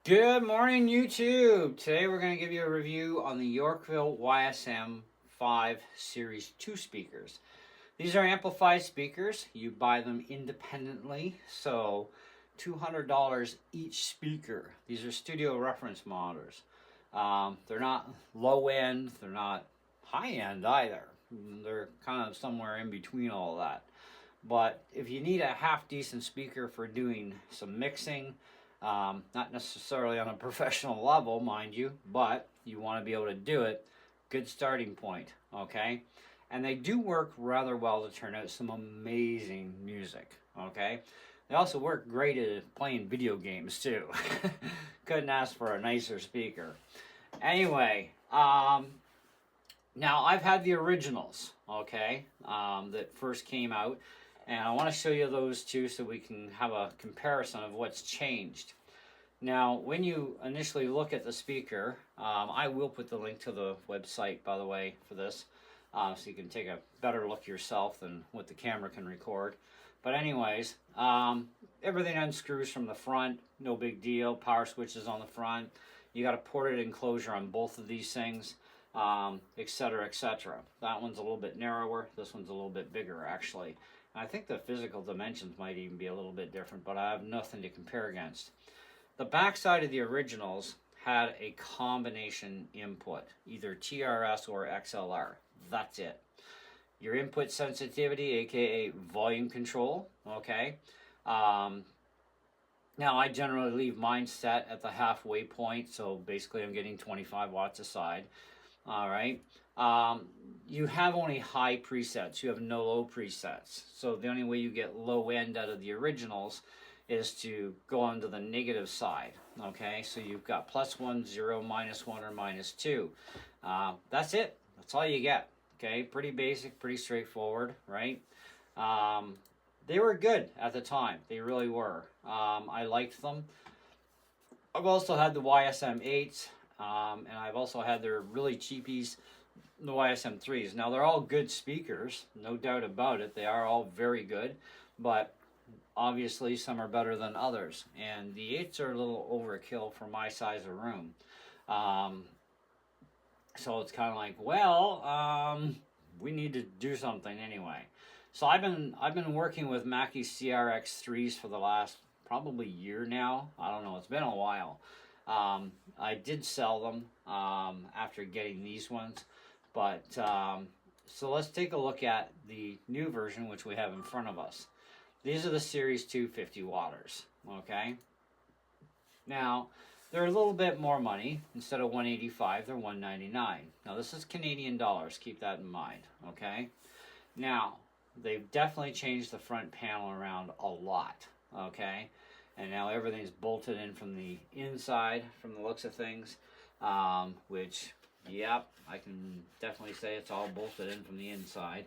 Good morning, YouTube. Today we're going to give you a review on the Yorkville YSM 5 Series 2 speakers. These are amplified speakers. You buy them independently, so $200 each speaker. These are studio reference monitors. They're not low end, they're not high end either. They're kind of somewhere in between all of that. But if you need a half decent speaker for doing some mixing, not necessarily on a professional level, mind you, but you want to be able to do it, good starting point, okay? And they do work rather well to turn out some amazing music, okay? They also work great at playing video games too. Couldn't ask for a nicer speaker. Anyway, now I've had the originals, okay, that first came out. And I want to show you those two so we can have a comparison of what's changed. Now, when you initially look at the speaker, I will put the link to the website, by the way, for this, so you can take a better look yourself than what the camera can record. But anyways, everything unscrews from the front, no big deal. Power switches on the front. You got a ported enclosure on both of these things, etc., etc. That one's a little bit narrower. This one's a little bit bigger, actually. I think the physical dimensions might even be a little bit different, but I have nothing to compare against. The back side of the originals had a combination input, either TRS or XLR. That's it. Your input sensitivity, aka volume control, okay? Now I generally leave mine set at the halfway point, so basically I'm getting 25 watts a side. All right. You have only high presets. You have no low presets. So the only way you get low end out of the originals is to go onto the negative side. Okay, so you've got +1, 0, -1, or -2. That's it. That's all you get. Okay, pretty basic, pretty straightforward, right? They were good at the time. They really were. I liked them. I've also had the YSM 8s. And I've also had their really cheapies, the YSM 3s. Now, they're all good speakers, no doubt about it. They are all very good, but obviously some are better than others. And the 8s are a little overkill for my size of room. So it's kind of like, well, we need to do something anyway. So I've been working with Mackie CRX 3s for the last probably year now. I don't know, it's been a while. I did sell them after getting these ones, but so let's take a look at the new version, which we have in front of us. These are the Series 2 50 watters, okay? Now, they're a little bit more money. Instead of $185, they're $199. Now, this is Canadian dollars. Keep that in mind, okay? Now, they've definitely changed the front panel around a lot, okay? And now everything's bolted in from the inside, from the looks of things, which, yep, I can definitely say it's all bolted in from the inside.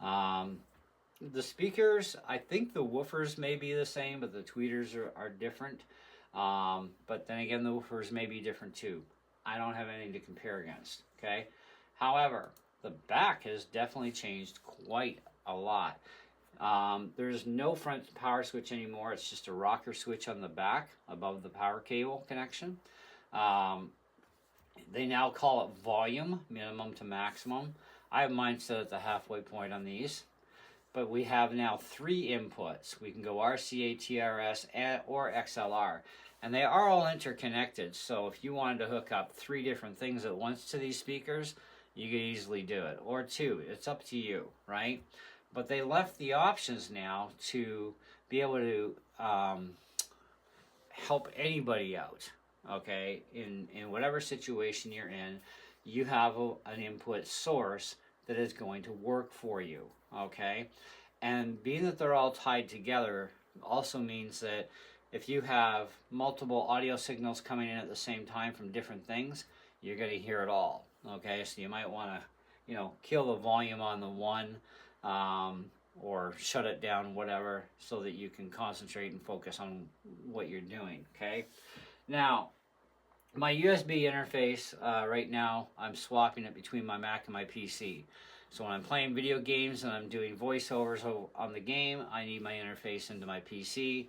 The speakers, I think the woofers may be the same, but the tweeters are different. But then again, the woofers may be different too. I don't have anything to compare against, okay? However, the back has definitely changed quite a lot. There's no front power switch anymore. It's just a rocker switch on the back above the power cable connection. They now call it volume, minimum to maximum. I have mine set at the halfway point on these. But we have now 3 inputs. We can go RCA, TRS, or XLR. And they are all interconnected. So if you wanted to hook up 3 different things at once to these speakers, you could easily do it. Or 2. It's up to you, right? But they left the options now to be able to help anybody out, okay? In whatever situation you're in, you have an input source that is going to work for you, okay? And being that they're all tied together also means that if you have multiple audio signals coming in at the same time from different things, you're going to hear it all, okay? So you might want to, you know, kill the volume on the one, or shut it down, whatever, so that you can concentrate and focus on what you're doing, okay? Now, my USB interface, right now, I'm swapping it between my Mac and my PC. So when I'm playing video games and I'm doing voiceovers on the game, I need my interface into my PC.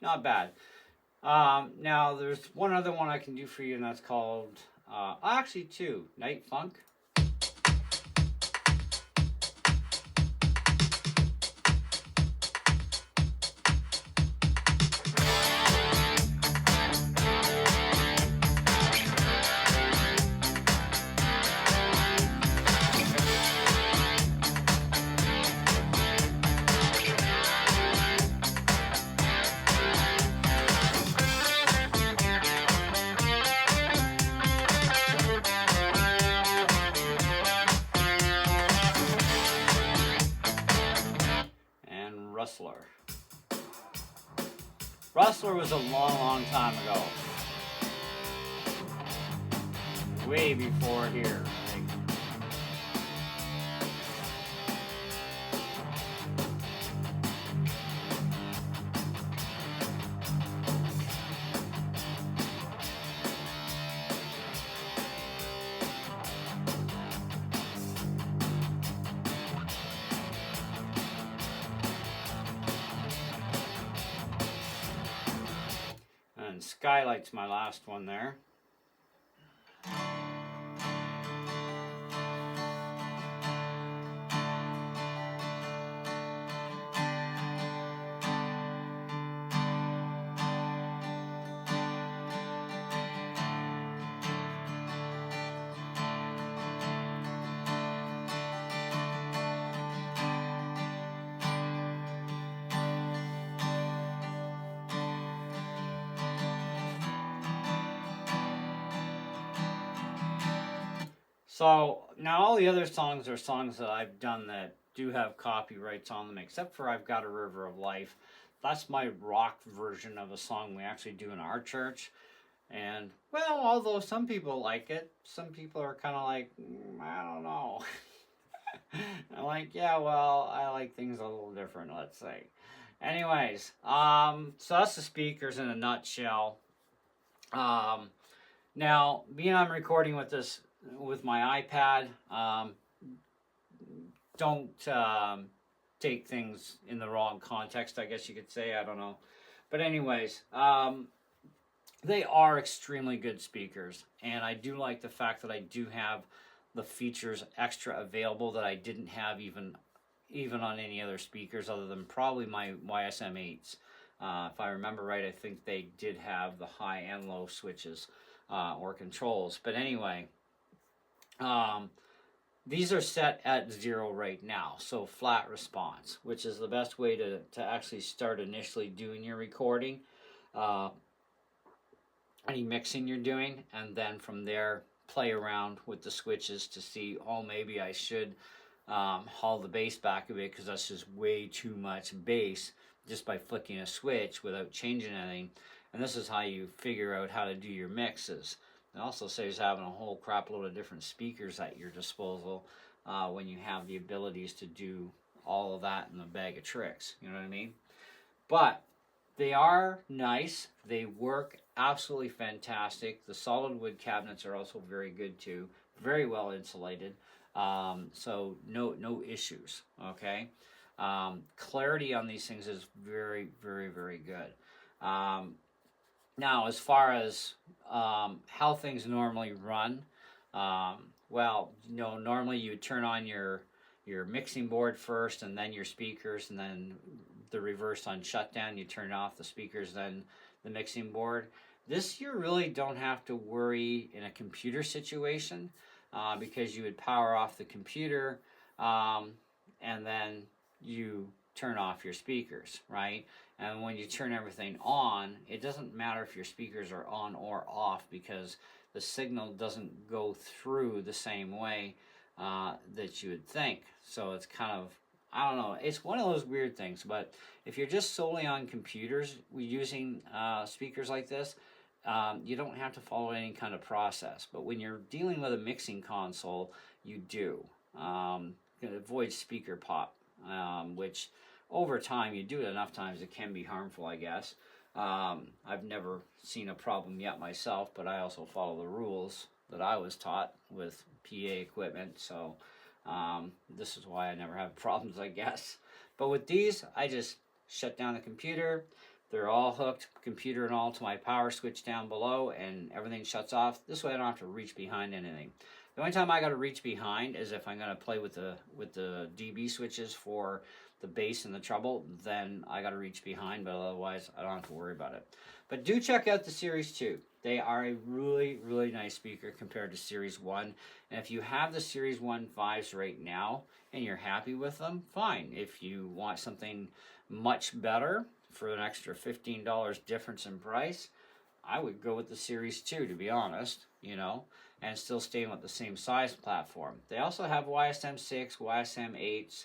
Not bad. Now there's one other one I can do for you, and that's called, actually two, Night Funk. And Rustler. Rustler was a long, long time ago. Way before here. And Skylight's my last one there. So now all the other songs are songs that I've done that do have copyrights on them, except for I've Got a River of Life. That's my rock version of a song we actually do in our church. And, well, although some people like it, some people are kind of like, I don't know. I'm like, yeah, well, I like things a little different, let's say. Anyways, so that's the speakers in a nutshell. Now, being I'm recording with this with my iPad, don't take things in the wrong context, I guess you could say. I don't know. But anyways, they are extremely good speakers, and I do like the fact that I do have the features extra available that I didn't have even on any other speakers other than probably my YSM 8s. If I remember right, I think they did have the high and low switches or controls. But anyway, these are set at 0 right now, so flat response, which is the best way to actually start initially doing your recording, any mixing you're doing, and then from there play around with the switches to see, oh, maybe I should haul the bass back a bit because that's just way too much bass just by flicking a switch without changing anything. And this is how you figure out how to do your mixes. It also saves having a whole crap load of different speakers at your disposal when you have the abilities to do all of that in a bag of tricks. You know what I mean? But they are nice. They work absolutely fantastic. The solid wood cabinets are also very good too. Very well insulated. So no issues. Okay. Clarity on these things is very, very, very good. Now, as far as how things normally run, well, you know, normally you would turn on your mixing board first, and then your speakers, and then the reverse on shutdown. You turn off the speakers, then the mixing board. This you really don't have to worry in a computer situation because you would power off the computer and then you turn off your speakers, right? And when you turn everything on, it doesn't matter if your speakers are on or off because the signal doesn't go through the same way that you would think. So it's kind of, I don't know, it's one of those weird things. But if you're just solely on computers using speakers like this, you don't have to follow any kind of process. But when you're dealing with a mixing console, you do. Avoid speaker pop, which over time, you do it enough times, it can be harmful, I guess. I've never seen a problem yet myself, but I also follow the rules that I was taught with PA equipment, so this is why I never have problems, I guess. But with these, I just shut down the computer, They're all hooked, computer and all, to my power switch down below, and everything shuts off. This way I don't have to reach behind anything. The only time I got to reach behind is if I'm going to play with the DB switches for the bass and the treble, then I got to reach behind, but otherwise I don't have to worry about it. But do check out the Series 2. They are a really, really nice speaker compared to Series 1. And if you have the Series 1 5s right now and you're happy with them, fine. If you want something much better for an extra $15 difference in price, I would go with the Series 2, to be honest, you know, and still staying with the same size platform. They also have YSM 6, YSM 8s,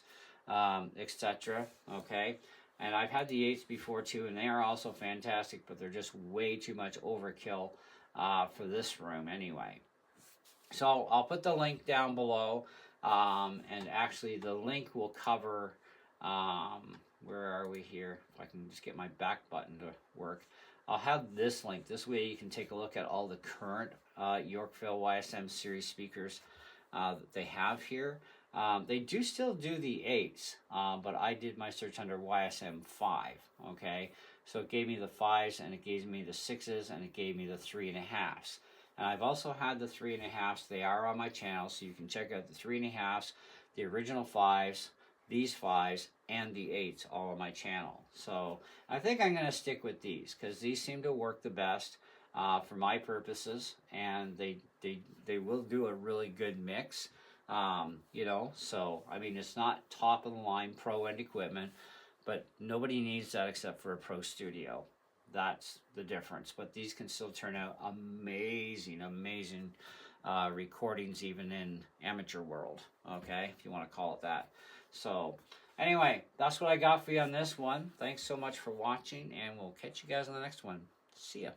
etc. Okay, and I've had the 8s before too, and they are also fantastic, but they're just way too much overkill for this room anyway. So I'll put the link down below, and actually the link will cover, where are we here? If I can just get my back button to work. I'll have this link. This way you can take a look at all the current Yorkville YSM series speakers that they have here. They do still do the 8s, but I did my search under YSM 5, okay? So it gave me the 5s, and it gave me the 6s, and it gave me the 3.5s. And I've also had the 3.5s. They are on my channel, so you can check out the 3.5s, the original 5s, these 5s, and the 8s all on my channel. So I think I'm going to stick with these, because these seem to work the best for my purposes, and they will do a really good mix. You know, so I mean, it's not top of the line pro end equipment, but nobody needs that except for a pro studio. That's the difference. But these can still turn out amazing recordings, even in amateur world, okay, if you want to call it that. So anyway, that's what I got for you on this one. Thanks so much for watching, and we'll catch you guys on the next one. See ya.